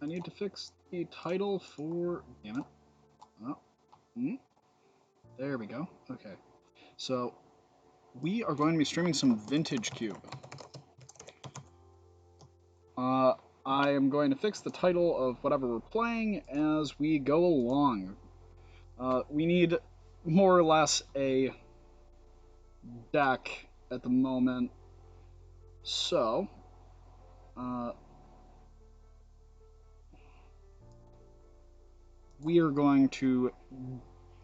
I need to fix the title for... Damn it. Oh. There we go. Okay. So, we are going to be streaming some Vintage Cube. I am going to fix the title of whatever we're playing as we go along. We need more or less a deck at the moment. So, we are going to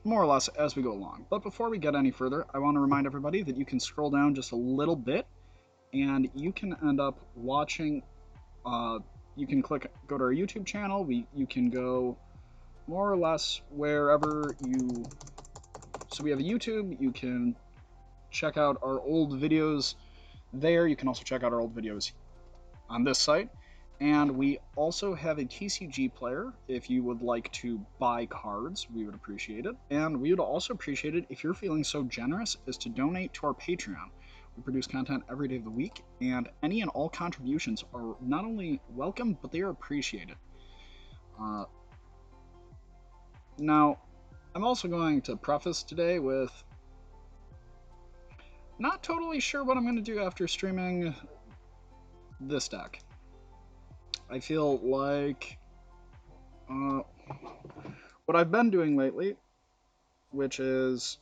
more or less as we go along. But before we get any further, I want to remind everybody that you can scroll down just a little bit and you can end up watching, you can go to our YouTube channel, you can go more or less wherever you, so we have a YouTube, you can check out our old videos there, you can also check out our old videos on this site, and we also have a TCG player. If you would like to buy cards, we would appreciate it, and we would also appreciate it if you're feeling so generous as to donate to our Patreon. We produce content every day of the week, and any and all contributions are not only welcome, but they are appreciated. Now, I'm also going to preface today with not totally sure what I'm going to do after streaming this deck. I feel like what I've been doing lately, which is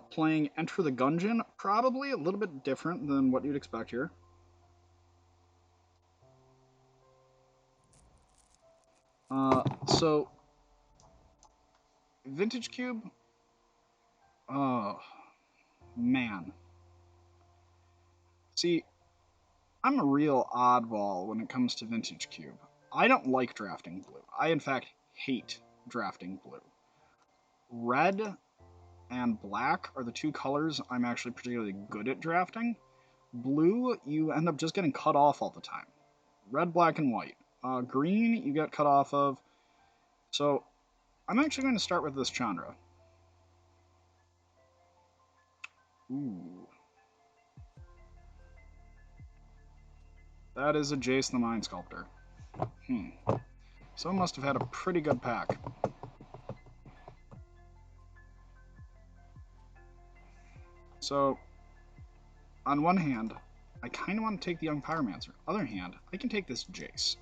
playing Enter the Gungeon, probably a little bit different than what you'd expect here. So, Vintage Cube, oh, man. See, I'm a real oddball when it comes to Vintage Cube. I don't like drafting blue. I, in fact, hate drafting blue. Red and black are the two colors I'm actually particularly good at drafting. Blue, you end up just getting cut off all the time. Red, black, and white. Green, you get cut off of. So, I'm actually going to start with this Chandra. Ooh. That is a Jace the Mind Sculptor. Someone must have had a pretty good pack. So, on one hand, I kind of want to take the Young Pyromancer. Other hand, I can take this Jace.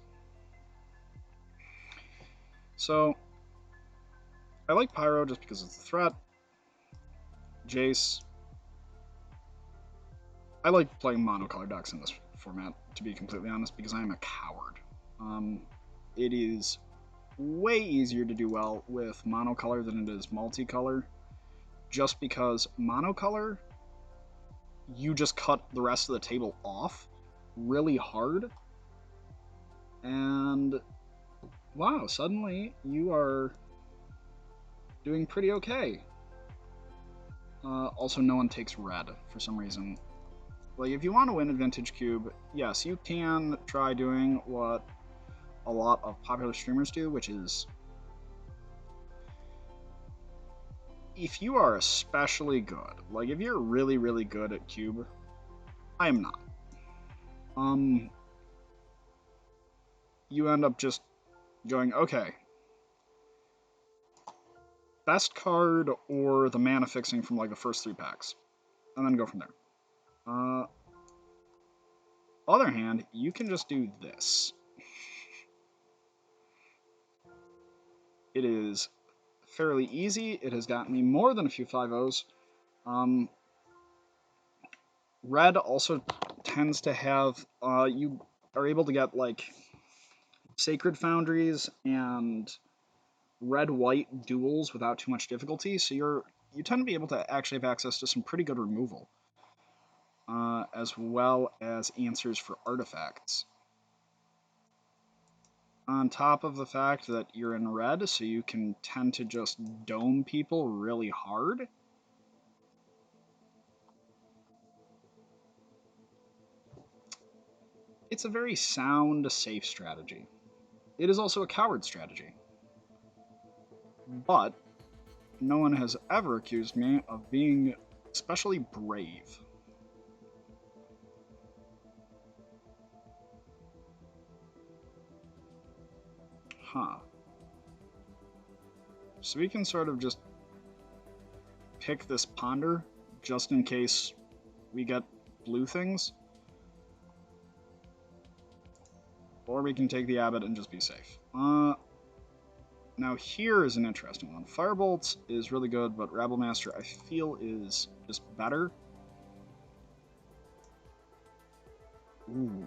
So, I like Pyro just because it's a threat. Jace. I like playing monocolor decks in this format, to be completely honest, because I am a coward. It is way easier to do well with monocolor than it is multicolor, just because monocolor, you just cut the rest of the table off really hard, and wow, suddenly you are doing pretty okay. Also, no one takes red for some reason. Like, if you want to win a Vintage Cube, yes, you can try doing what a lot of popular streamers do, which is, if you are especially good, like if you're really, really good at Cube, I am not. You end up just going, okay, best card or the mana fixing from like the first 3 packs, and then go from there. Other hand, you can just do this. It is fairly easy. It has gotten me more than a few 5-0s. Red also tends to have, you are able to get like Sacred Foundries and red-white duels without too much difficulty, so you tend to be able to actually have access to some pretty good removal, as well as answers for artifacts. On top of the fact that you're in red, so you can tend to just dome people really hard. It's a very sound, safe strategy. It is also a coward strategy. But no one has ever accused me of being especially brave. Huh. So we can sort of just pick this ponder just in case we get blue things. Or we can take the abbot and just be safe. Now here is an interesting one. Firebolt is really good, but Rabblemaster I feel is just better. Ooh,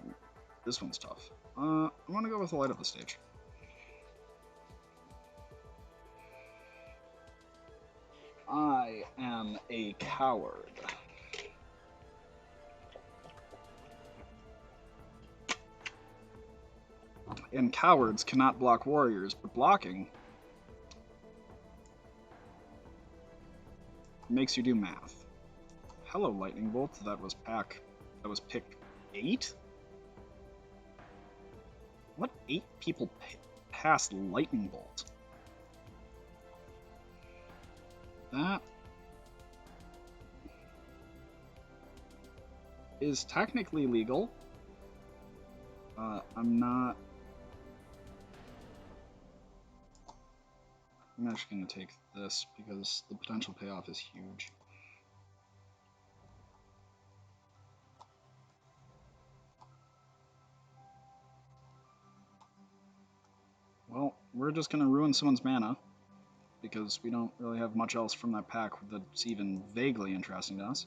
this one's tough. I'm gonna go with the light of the stage. I am a coward. And cowards cannot block warriors, but blocking makes you do math. Hello, Lightning Bolt. That was pick 8? What 8 people passed Lightning Bolt? That is technically legal. I'm actually going to take this because the potential payoff is huge. Well, we're just going to ruin someone's mana because we don't really have much else from that pack that's even vaguely interesting to us.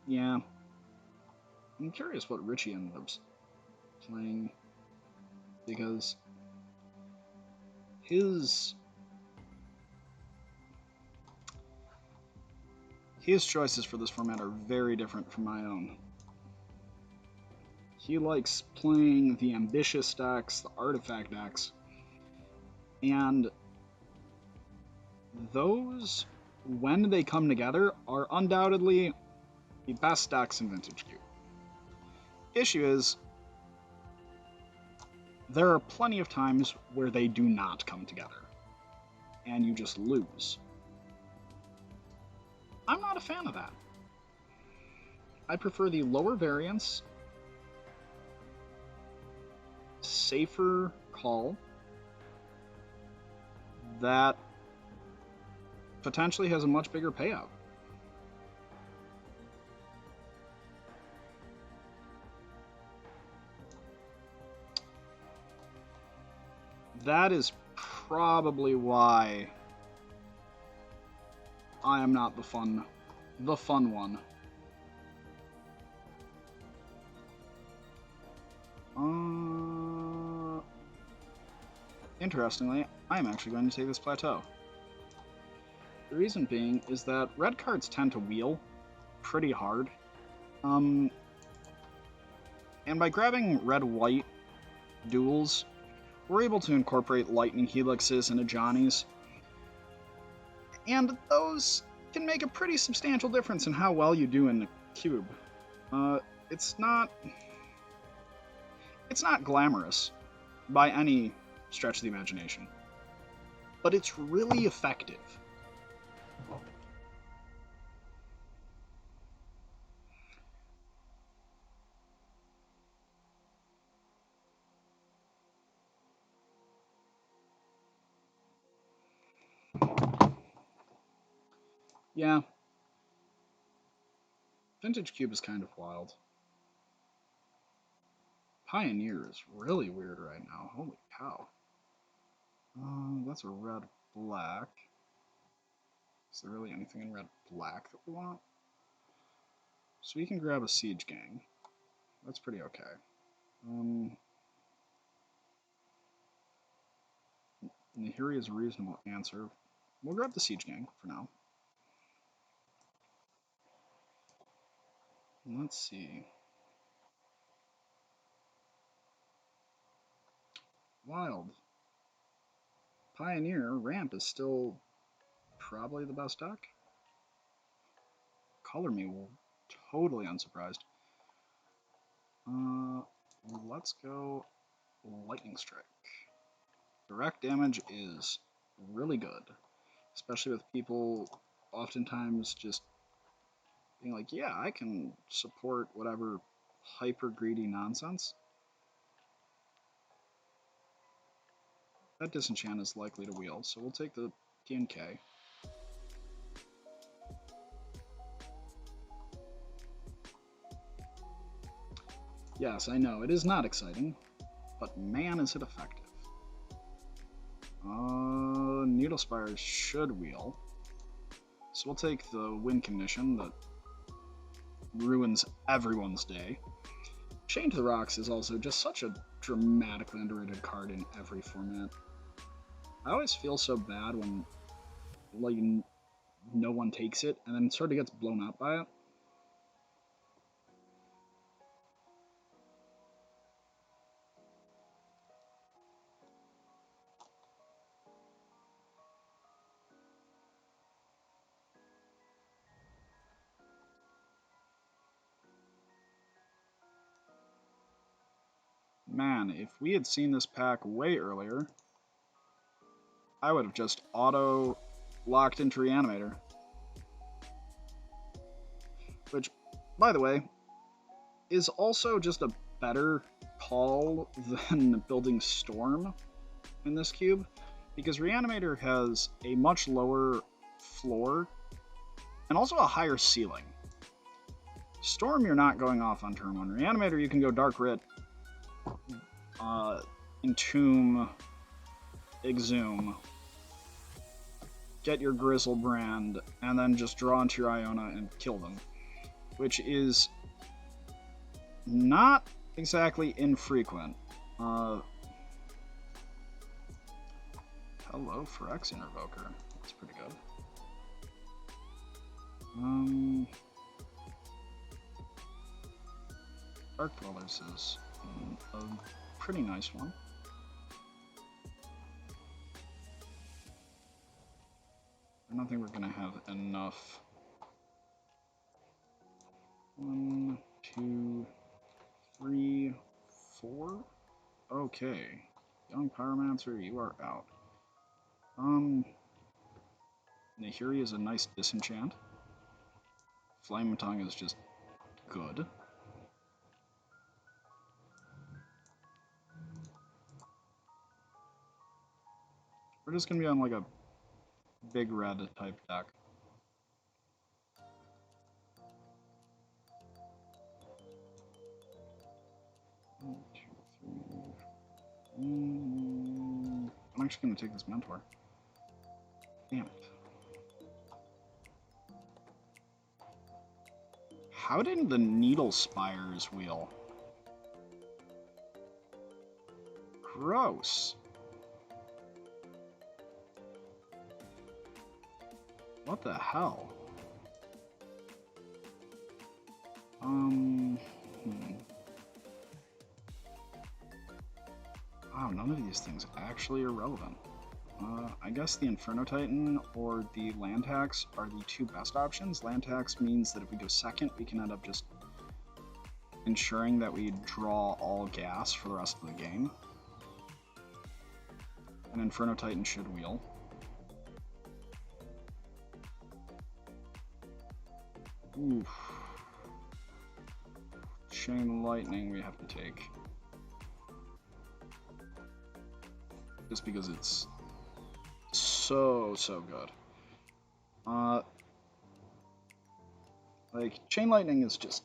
Yeah. I'm curious what Richie ended up playing because his choices for this format are very different from my own. He likes playing the ambitious decks, the artifact decks, and those, when they come together, are undoubtedly the best decks in Vintage Cube. Issue is, there are plenty of times where they do not come together, and you just lose. I'm not a fan of that. I prefer the lower variance, safer call that potentially has a much bigger payout. That is probably why I am not the fun one. Interestingly, I'm actually going to take this plateau. The reason being is that red cards tend to wheel pretty hard. And by grabbing red-white duels, we're able to incorporate lightning helixes into Johnnies. And those can make a pretty substantial difference in how well you do in the cube. It's not glamorous by any stretch of the imagination, but it's really effective. Yeah. Vintage Cube is kind of wild. Pioneer is really weird right now. Holy cow. That's a red-black. Is there really anything in red-black that we want? So we can grab a Siege Gang. That's pretty okay. Nahiri is a reasonable answer. We'll grab the Siege Gang for now. Let's see. Wild. Pioneer, Ramp is still probably the best deck. Color me totally unsurprised. Let's go Lightning Strike. Direct damage is really good, especially with people oftentimes just being like, yeah, I can support whatever hyper greedy nonsense. That disenchant is likely to wheel, so we'll take the TNK. Yes, I know, it is not exciting, but man is it effective. Needle Spires should wheel. So we'll take the win condition that ruins everyone's day. Chain to the Rocks is also just such a dramatically underrated card in every format. I always feel so bad when like no one takes it and then sort of gets blown up by it. Man, if we had seen this pack way earlier, I would have just auto locked into Reanimator. Which, by the way, is also just a better call than building Storm in this cube, because Reanimator has a much lower floor and also a higher ceiling. Storm, you're not going off on turn 1. Reanimator, you can go Dark Writ, Entomb, Exhume, get your Grizzlebrand, and then just draw into your Iona and kill them, which is not exactly infrequent. Hello, Phyrex Invoker. That's pretty good. Dark Dwellers is a pretty nice one. I don't think we're gonna have enough. 1, 2, 3, 4. Okay, Young Pyromancer, you are out. Nahiri is a nice disenchant. Flame Tongue is just good. We're just gonna be on like a big red type deck. One, two, three. I'm actually gonna take this Mentor. Damn it. How did the Needle Spires wheel? Gross. What the hell? Wow, none of these things actually are relevant. I guess the Inferno Titan or the Land Tax are the two best options. Land Tax means that if we go second, we can end up just ensuring that we draw all gas for the rest of the game. An Inferno Titan should wheel. Oof. Chain Lightning we have to take. Just because it's so good. Like, Chain Lightning is just...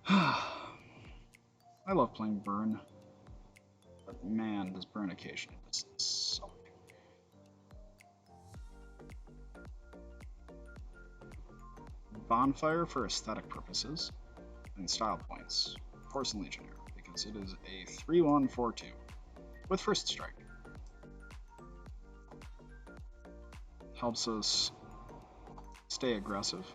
I love playing Burn. But man, does Burn occasionally just suck. Bonfire for aesthetic purposes, and style points. Porcelain Legionnaire, because it is a 3/1/4/2 with First Strike. Helps us stay aggressive.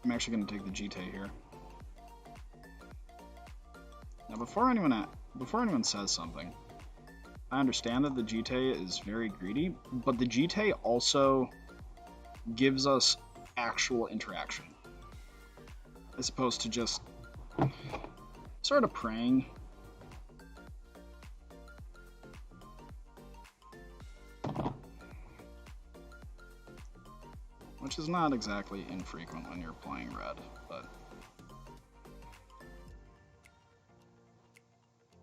I'm actually going to take the GT here. Now, before anyone says something, I understand that the GT is very greedy, but the GT also gives us actual interaction, as opposed to just sort of praying. Which is not exactly infrequent when you're playing red, but...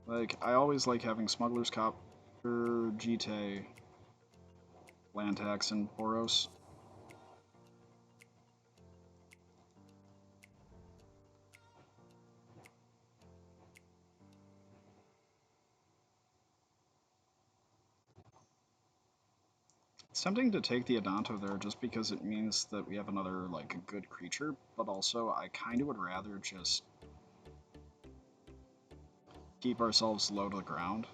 Like, I always like having Smuggler's Copter, Jite, land tax, and Boros. It's tempting to take the Adanto there just because it means that we have another, like, a good creature, but also I kind of would rather just keep ourselves low to the ground.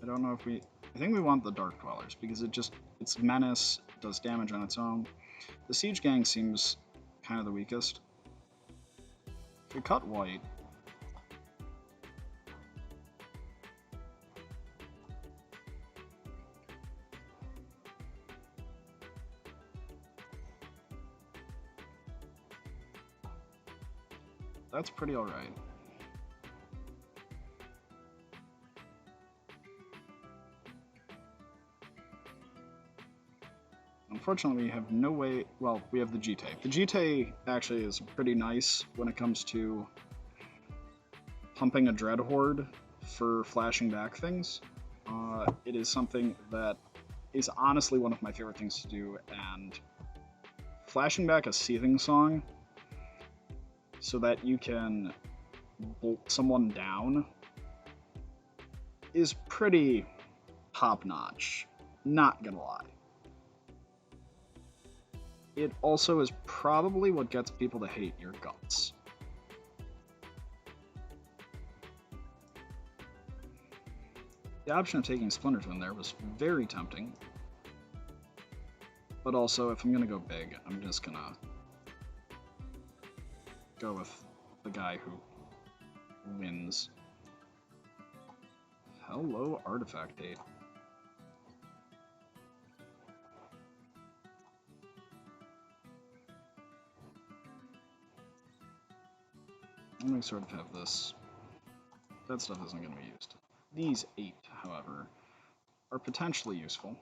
I don't know if we... I think we want the Dark Dwellers, because it's menace, does damage on its own. The Siege Gang seems kind of the weakest. If we cut white... That's pretty alright. Unfortunately, we have no way... Well, we have the Jite. The Jite actually is pretty nice when it comes to pumping a Dread Horde for flashing back things. It is something that is honestly one of my favorite things to do, and flashing back a Seething Song so that you can bolt someone down is pretty top-notch, not gonna lie. It also is probably what gets people to hate your guts. The option of taking Splinter Twin there was very tempting. But also, if I'm gonna go big, I'm just gonna go with the guy who wins. Hello, Artifact Date. Let me sort of have this. That stuff isn't going to be used. These 8, however, are potentially useful.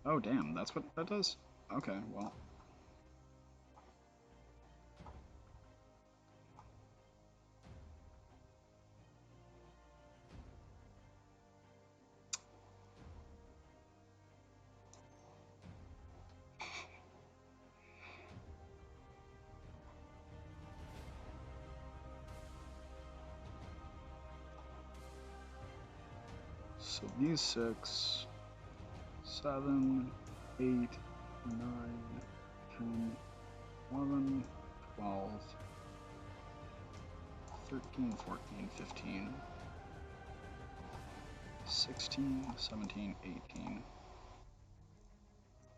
Oh, damn, that's what that does? Okay, well. So these 6, 7, 8, 9, 10, 11, 12, 13, 14, 15, 16, 17, 18,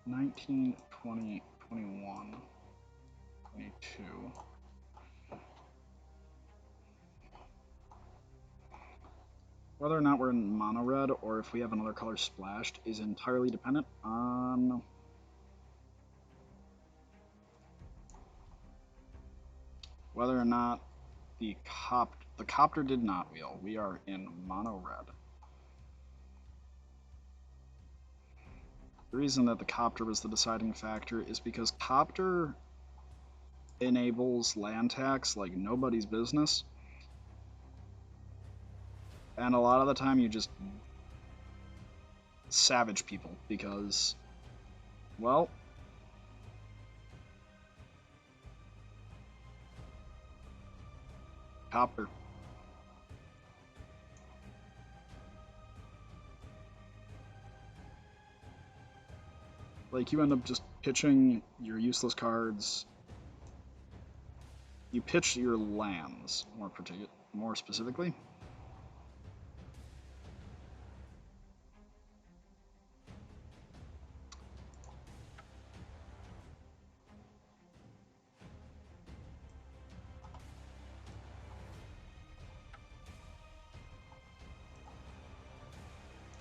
19, 20, 21, 22. Whether or not we're in mono red or if we have another color splashed is entirely dependent on whether or not the copter did not wheel. We are in mono red. The reason that the copter was the deciding factor is because copter enables land tax like nobody's business. And a lot of the time you just savage people because, well, copter. Like, you end up just pitching your useless cards. You pitch your lands, more specifically.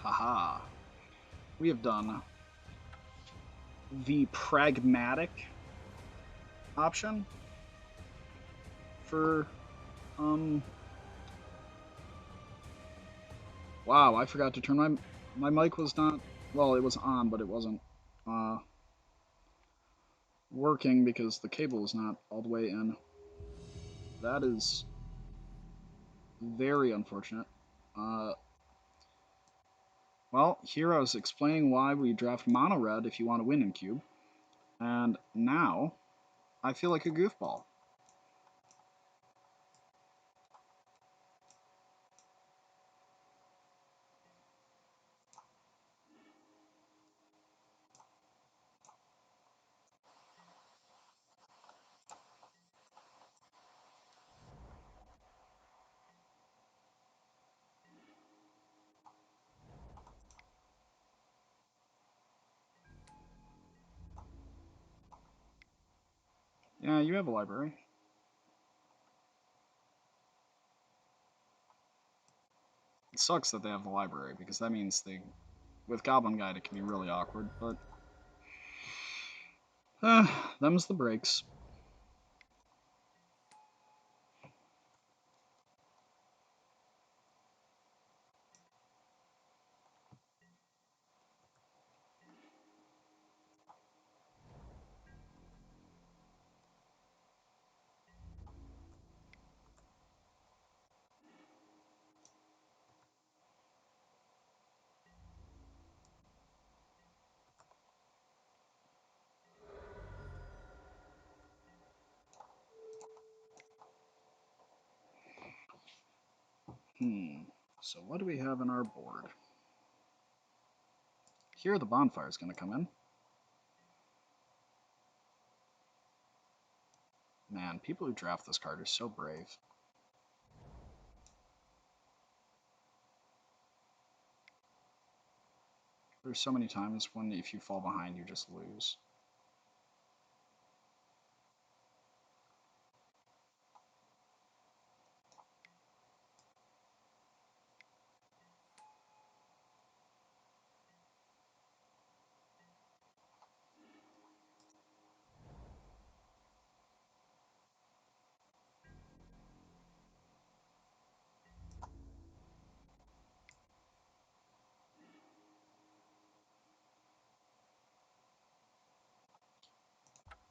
Haha. We have done the pragmatic option for wow, I forgot to turn my mic was not, well, it was on, but it wasn't working because the cable is not all the way in. That is very unfortunate. Well, here I was explaining why we draft mono red if you want to win in cube, and now I feel like a goofball. Yeah, you have a library. It sucks that they have the library, because that means with Goblin Guide it can be really awkward, but them's the breaks. So what do we have on our board? Here the bonfire is going to come in. Man, people who draft this card are so brave. There's so many times when if you fall behind, you just lose.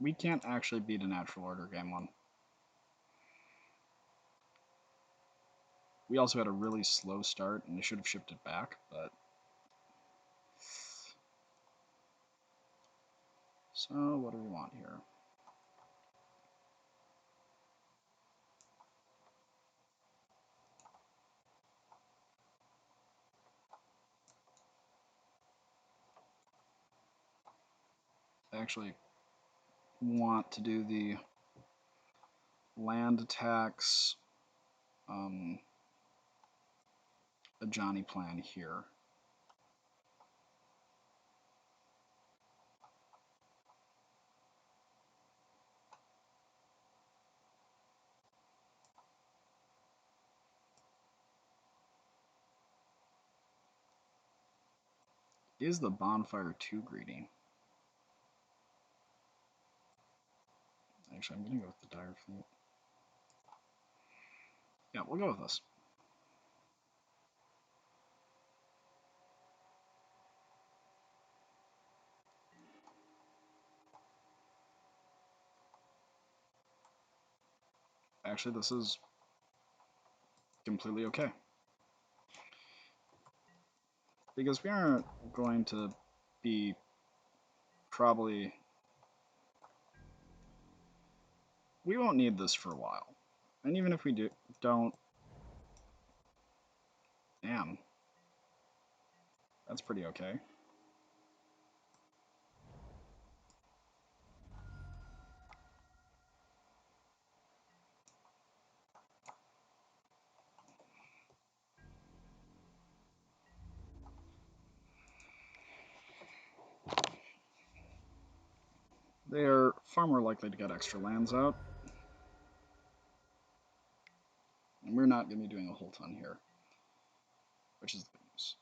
We can't actually beat a natural order game one. We also had a really slow start, and they should have shipped it back, but... So, what do we want here? I actually want to do the land attacks, a Johnny plan here. Is the bonfire too greedy? Actually, I'm going to go with the dire fleet. Yeah, we'll go with this. Actually, this is completely okay. Because we aren't going to be probably... We won't need this for a while. And even if we don't... Damn. That's pretty okay. They are far more likely to get extra lands out. And we're not going to be doing a whole ton here, which is the good news.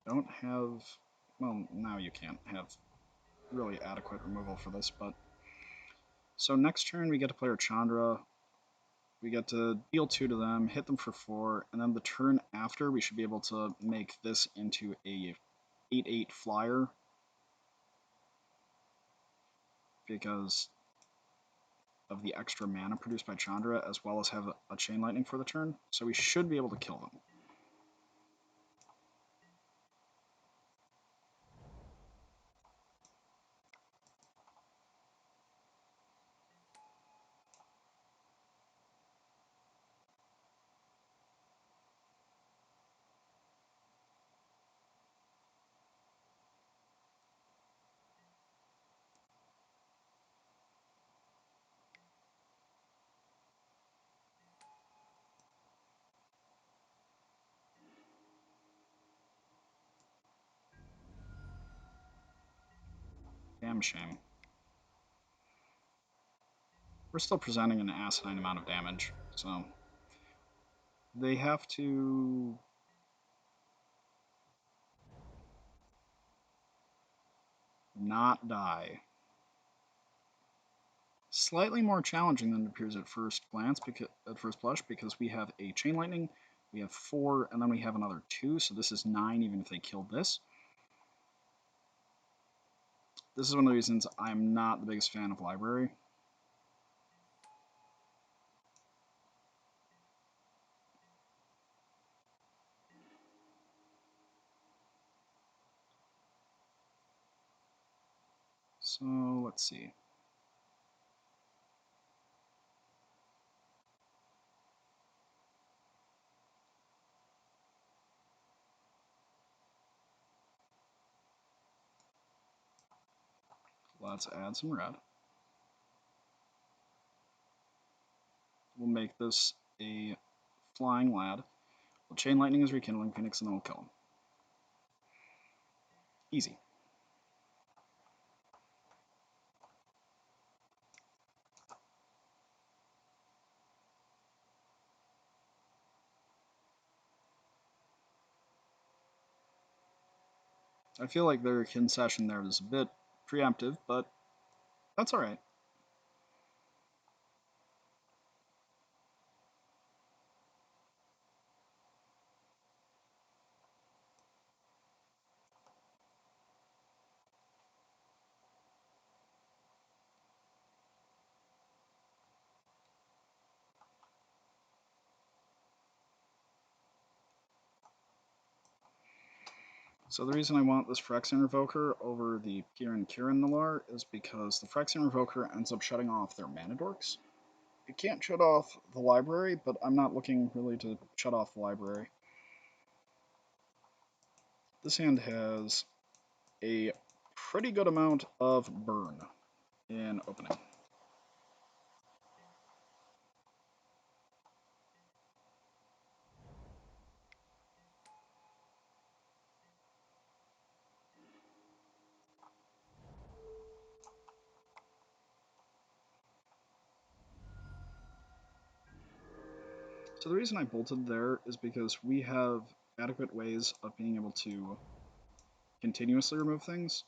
Don't have... Well, now you can't have really adequate removal for this, but... So next turn we get to play our Chandra. We get to deal 2 to them, hit them for 4, and then the turn after we should be able to make this into a 8/8 flyer because of the extra mana produced by Chandra, as well as have a Chain Lightning for the turn, so we should be able to kill them. Damn shame. We're still presenting an asinine amount of damage, so they have to not die. Slightly more challenging than it appears at first glance, because at first blush, because we have a Chain Lightning, we have 4, and then we have another 2, so this is 9 even if they killed this. This is one of the reasons I'm not the biggest fan of Library. So let's see. Let's add some red. We'll make this a Flying Lad. We'll Chain Lightning his Rekindling Phoenix, and then we'll kill him. Easy. I feel like their concession there was a bit preemptive, but that's alright. So the reason I want this Phyrexian Revoker over the Kirin Nalar is because the Phyrexian Revoker ends up shutting off their mana dorks. It can't shut off the library, but I'm not looking really to shut off the library. This hand has a pretty good amount of burn in opening. So the reason I bolted there is because we have adequate ways of being able to continuously remove things.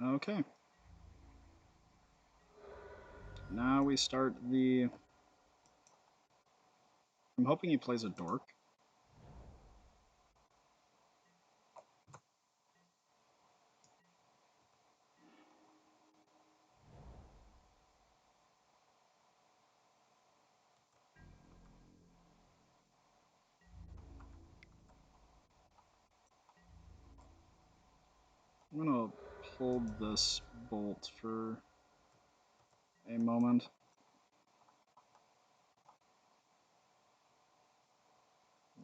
Okay. Now we start the... I'm hoping he plays a Dork. I'm gonna hold this bolt for a moment.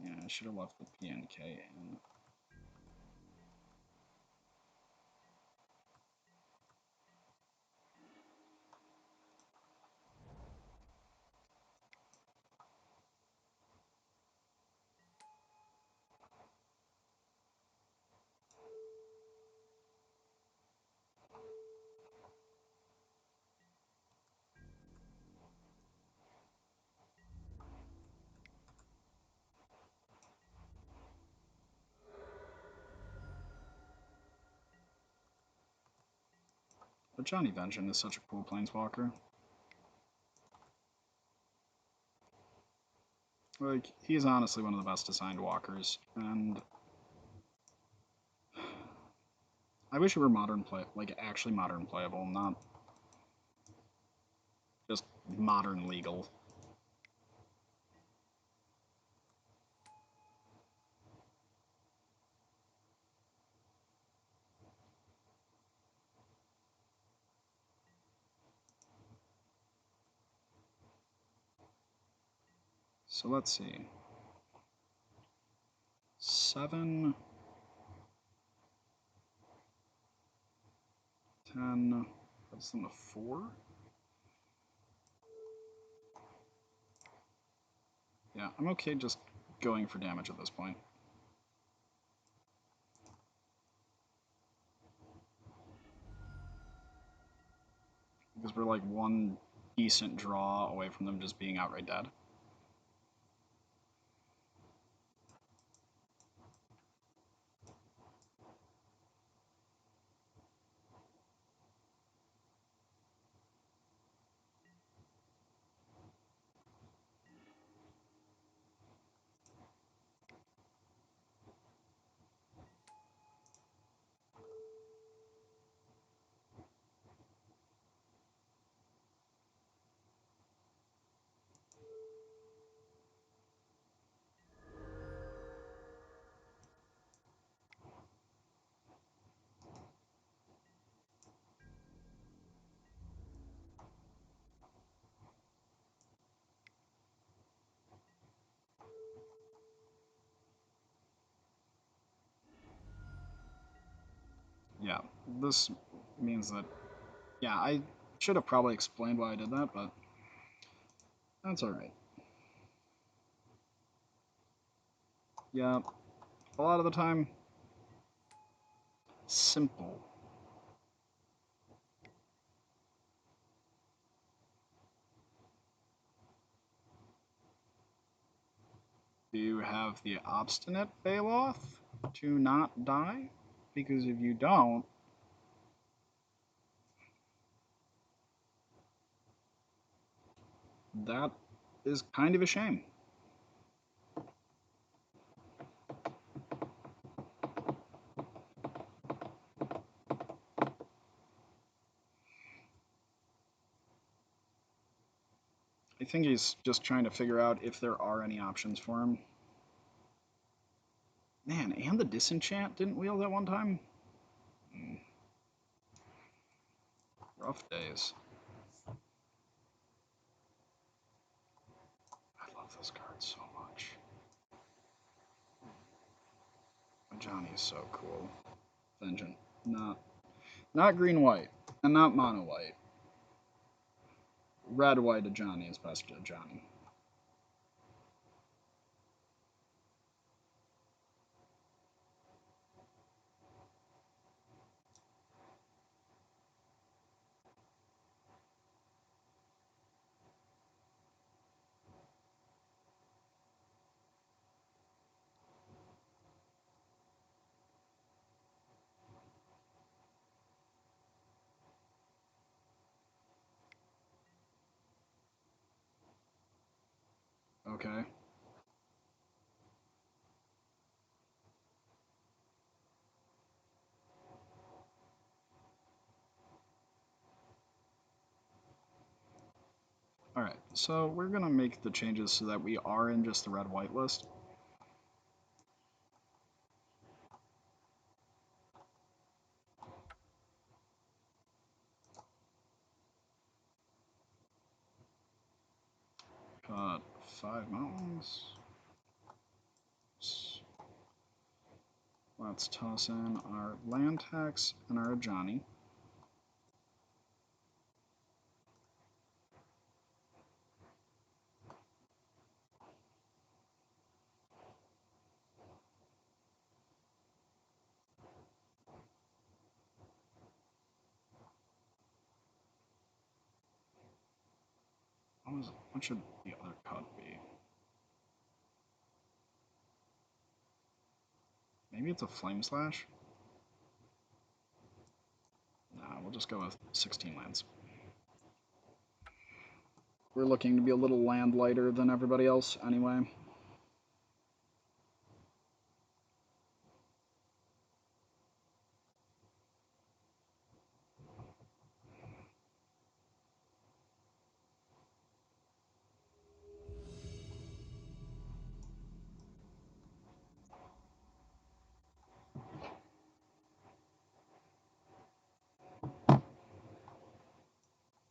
Yeah, I should have left the PNK in. But Johnny Vengeance is such a cool planeswalker. Like, he's honestly one of the best designed walkers, and I wish he were modern play, like actually modern playable, not just modern legal. So let's see. 7, 10, that's them to 4? Yeah, I'm okay just going for damage at this point. Because we're like one decent draw away from them just being outright dead. Yeah, this means that, yeah, I should have probably explained why I did that, but that's alright. Yeah, a lot of the time, simple. Do you have the obstinate Baloth to not die? Because if you don't, that is kind of a shame. I think he's just trying to figure out if there are any options for him. Man, and the disenchant didn't wheel that one time? Rough days. I love this card so much. Johnny is so cool. Vengeance. Not green-white, and not mono-white. Red-white to Johnny is best to Johnny. Okay. Alright, so we're going to make the changes so that we are in just the red-white list. cut 5 mountains. Let's toss in our land tax and our Johnny. What should the other cut be? Maybe it's a flame slash? Nah, we'll just go with 16 lands. We're looking to be a little land lighter than everybody else anyway.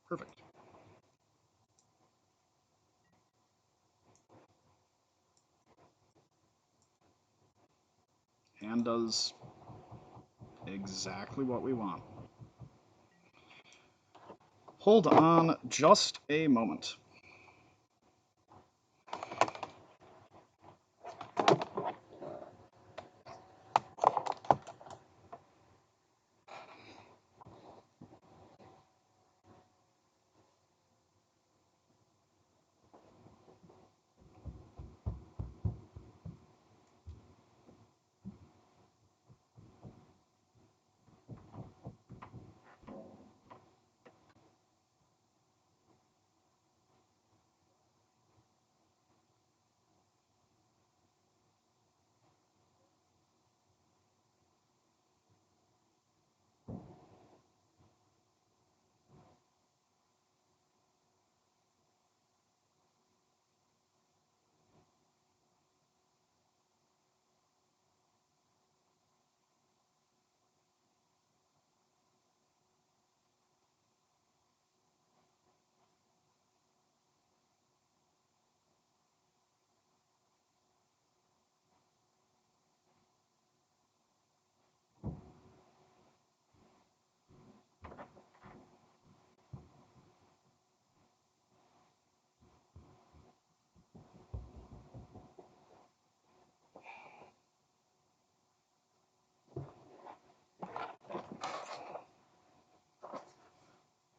Perfect. Hand does exactly what we want. Hold on just a moment.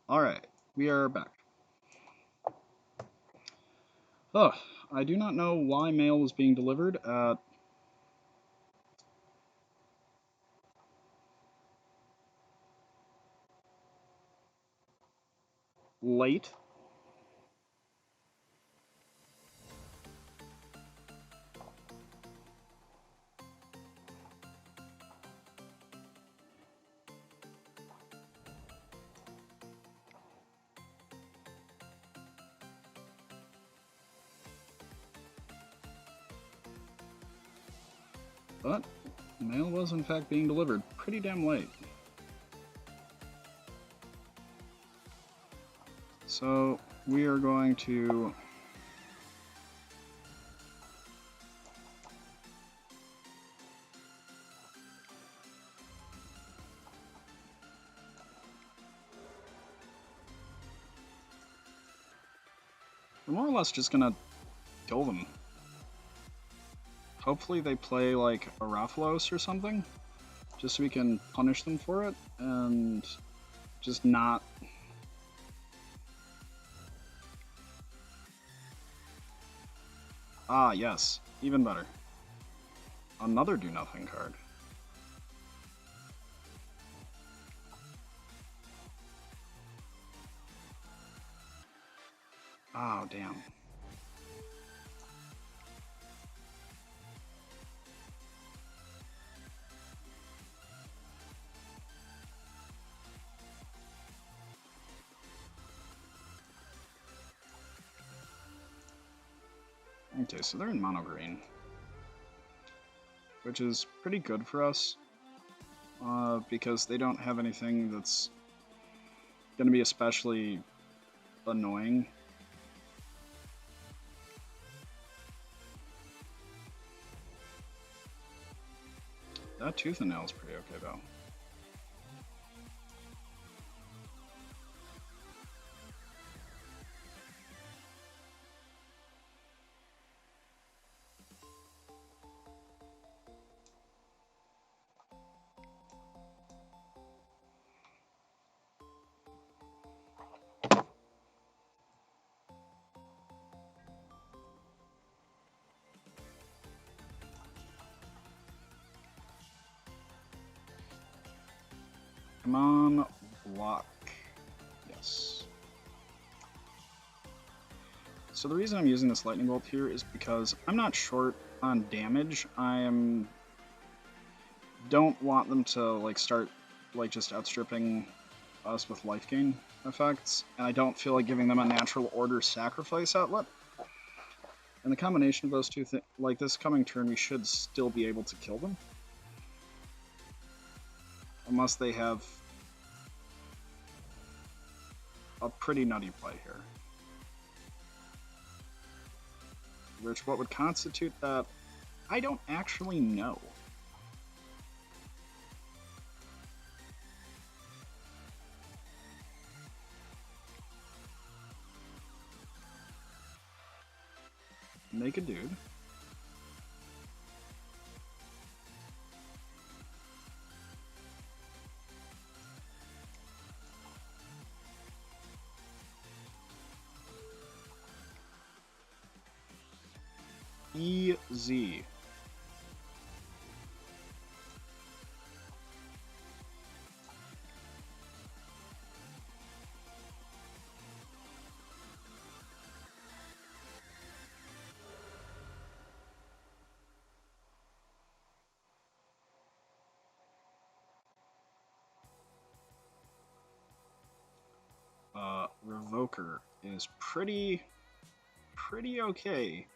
Alright, we are back. Oh, I do not know why mail was being delivered at late. But mail was in fact being delivered pretty damn late. So we are going to we're more or less just gonna kill them. Hopefully they play like a Rathalos or something, just so we can punish them for it and just not. Ah, yes, even better. Another do nothing card. Oh, damn. Okay, so they're in mono green, which is pretty good for us, because they don't have anything that's going to be especially annoying. That tooth and nail is pretty okay, though. Come on, block. Yes. So the reason I'm using this lightning bolt here is because I'm not short on damage. Don't want them to like start like just outstripping us with life gain effects, and I don't feel like giving them a natural order sacrifice outlet. And the combination of those two things, like this coming turn, we should still be able to kill them. Unless they have a pretty nutty play here. Which, what would constitute that, I don't actually know. Make a dude. Easy. Revoker is pretty okay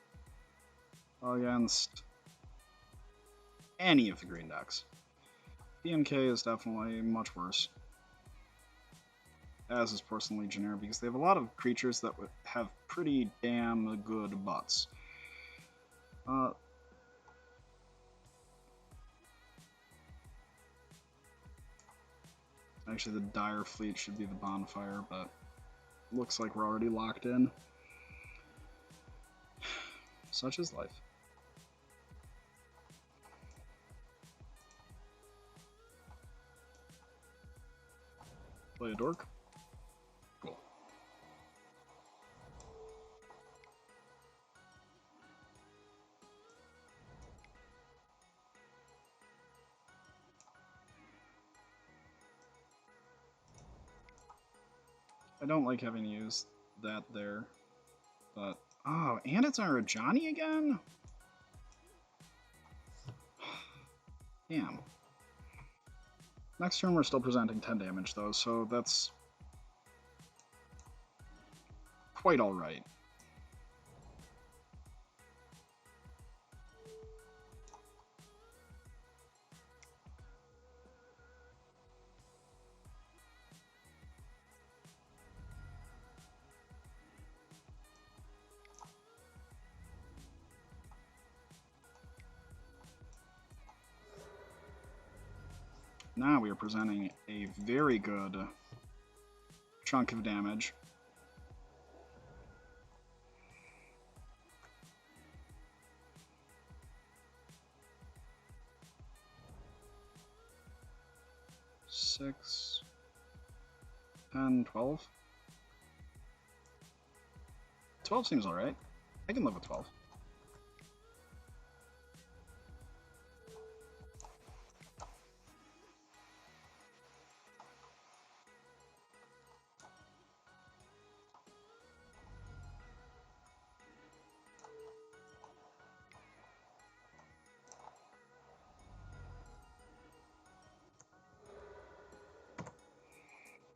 against any of the green decks. BMK is definitely much worse, as is Porcelain Legionnaire, because they have a lot of creatures that have pretty damn good butts. Actually, the Dire Fleet should be the Bonfire, but looks like we're already locked in. Such is life. Play a dork. Cool. I don't like having used that there, but oh, and it's our Rajani again? Damn. Next turn we're still presenting 10 damage though, so that's quite alright. Now we are presenting a very good chunk of damage. Six, 10, 12. 12 seems alright. I can live with 12.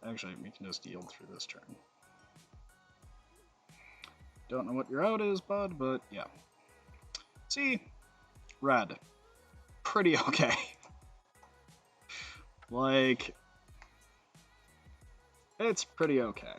Actually, we can just yield through this turn. Don't know what your out is, bud, but yeah. See? Red. Pretty okay. Like, it's pretty okay.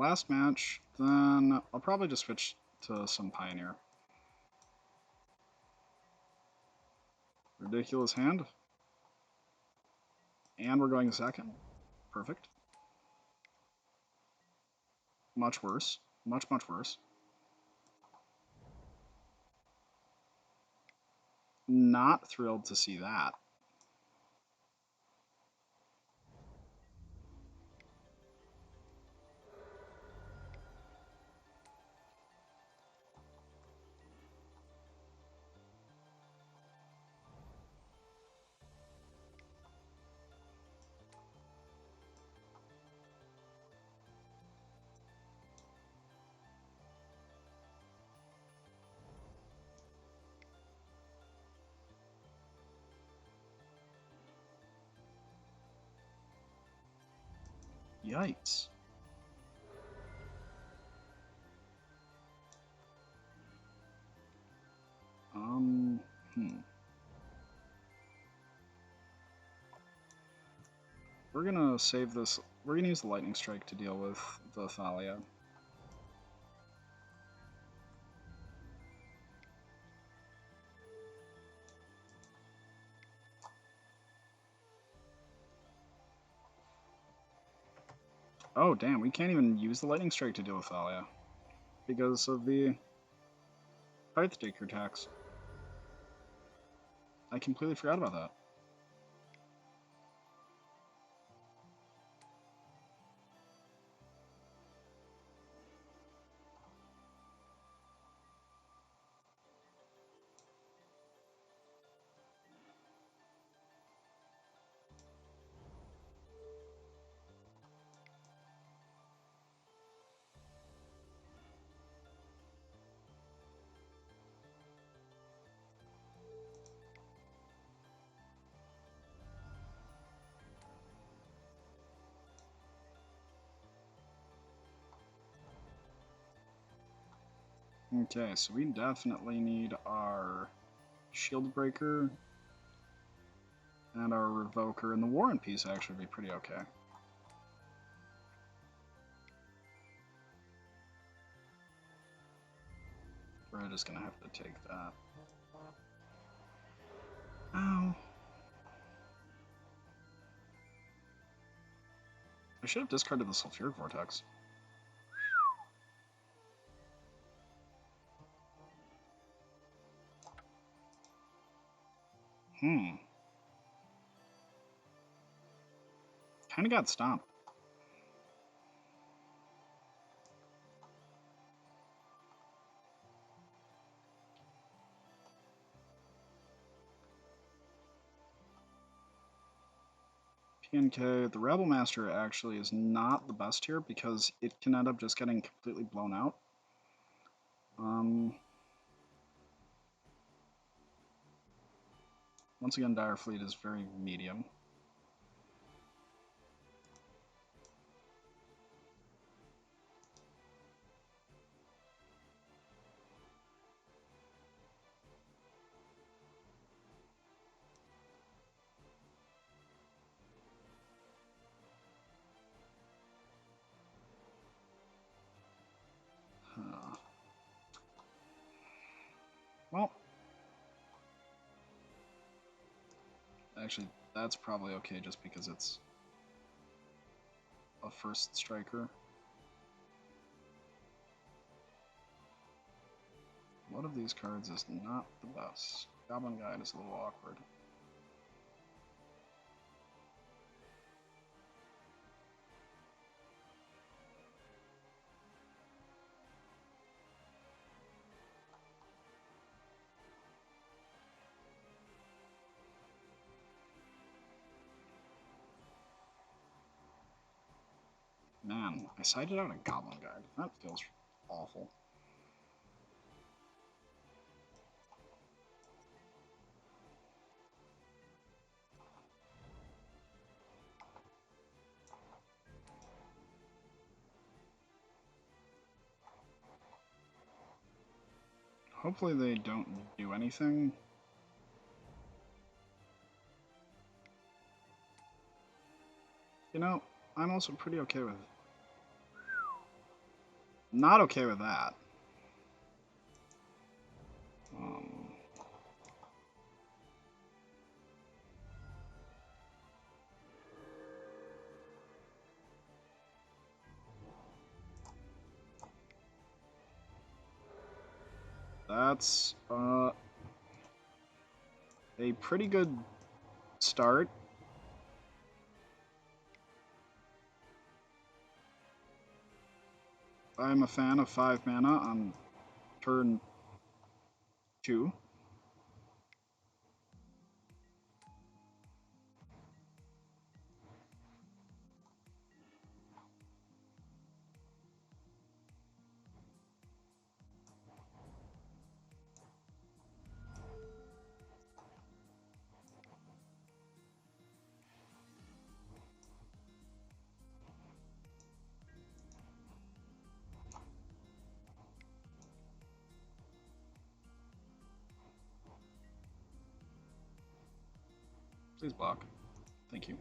last match, then I'll probably just switch to some Pioneer. Ridiculous hand. And we're going second. Perfect. Much worse. Much, much worse. Not thrilled to see that. Yikes. We're gonna save this. We're gonna use the Lightning Strike to deal with the Thalia. Oh, damn, we can't even use the Lightning Strike to deal with Thalia because of the Pathtaker tax. I completely forgot about that. Okay, so we definitely need our Shield Breaker and our Revoker, and the War and Peace actually would be pretty okay. We're just gonna have to take that. Ow. I should have discarded the Sulfuric Vortex. Kinda got stomped. PNK, the Rebel Master actually is not the best here because it can end up just getting completely blown out. Once again, Dire Fleet is very medium. Well, actually, that's probably okay just because it's a first striker. One of these cards is not the best. Goblin Guide is a little awkward. Man, I cited out a Goblin Guide. That feels awful. Hopefully they don't do anything. You know, I'm also pretty okay with it. Not okay with that. That's a pretty good start. I'm a fan of 5 mana on turn 2. Please block. Thank you.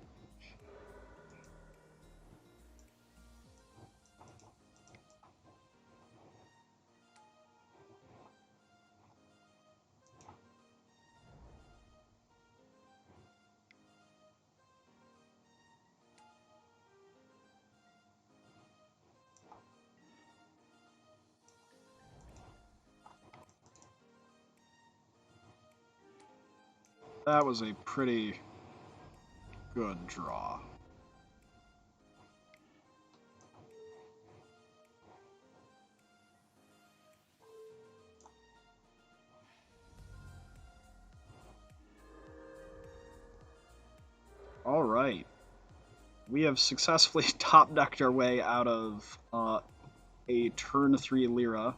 That was a pretty good draw. All right. We have successfully top-decked our way out of a turn 3 Lyra.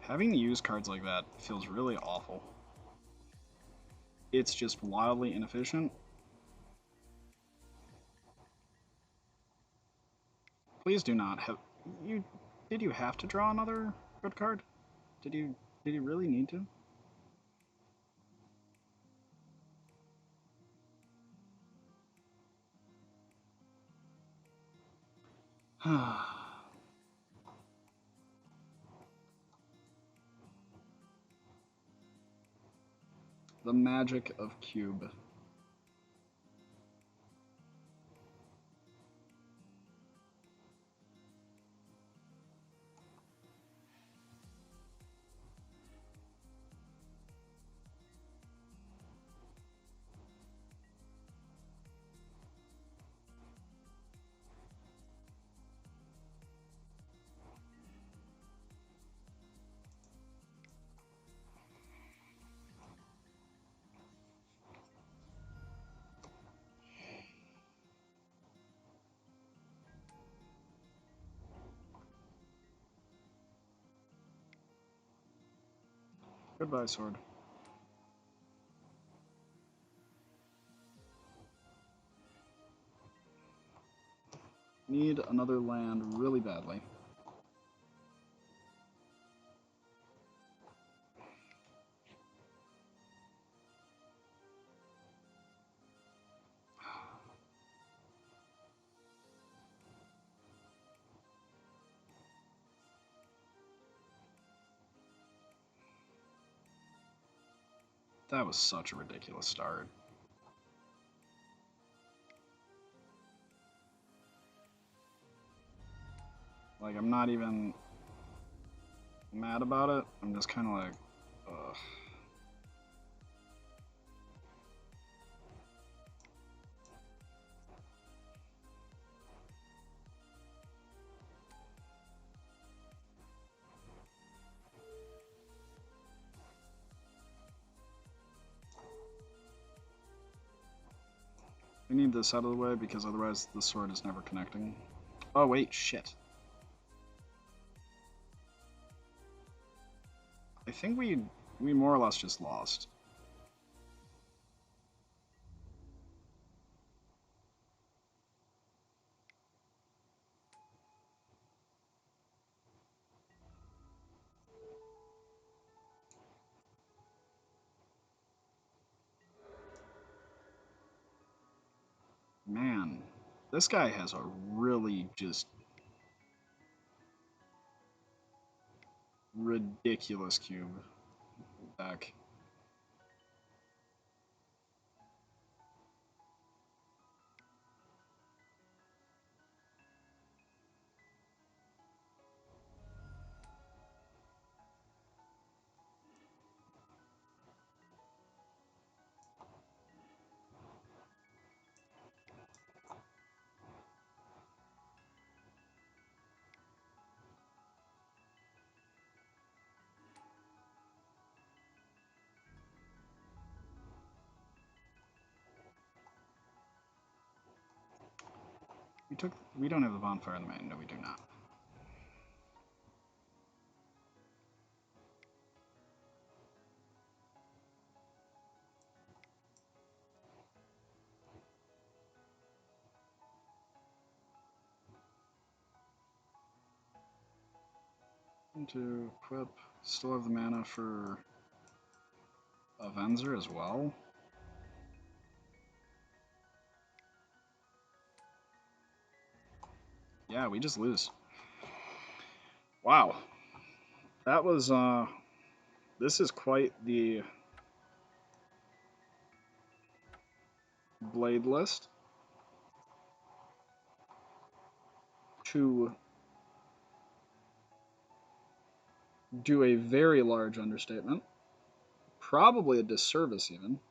Having to use cards like that feels really awful. It's just wildly inefficient. Please do not have you. Did you have to draw another good card? Did you really need to? The magic of cube. Goodbye, sword. Need another land really badly. That was such a ridiculous start. Like, I'm not even mad about it. I'm just kind of like, ugh. We need this out of the way because otherwise the sword is never connecting. Oh wait, shit. I think we more or less just lost. Man, this guy has a really just ridiculous cube deck. We don't have the bonfire in the main. No, we do not. To equip, still have the mana for Avenzer as well. Yeah, we just lose. Wow. That was, this is quite the blade list. To do a very large understatement. Probably a disservice, even.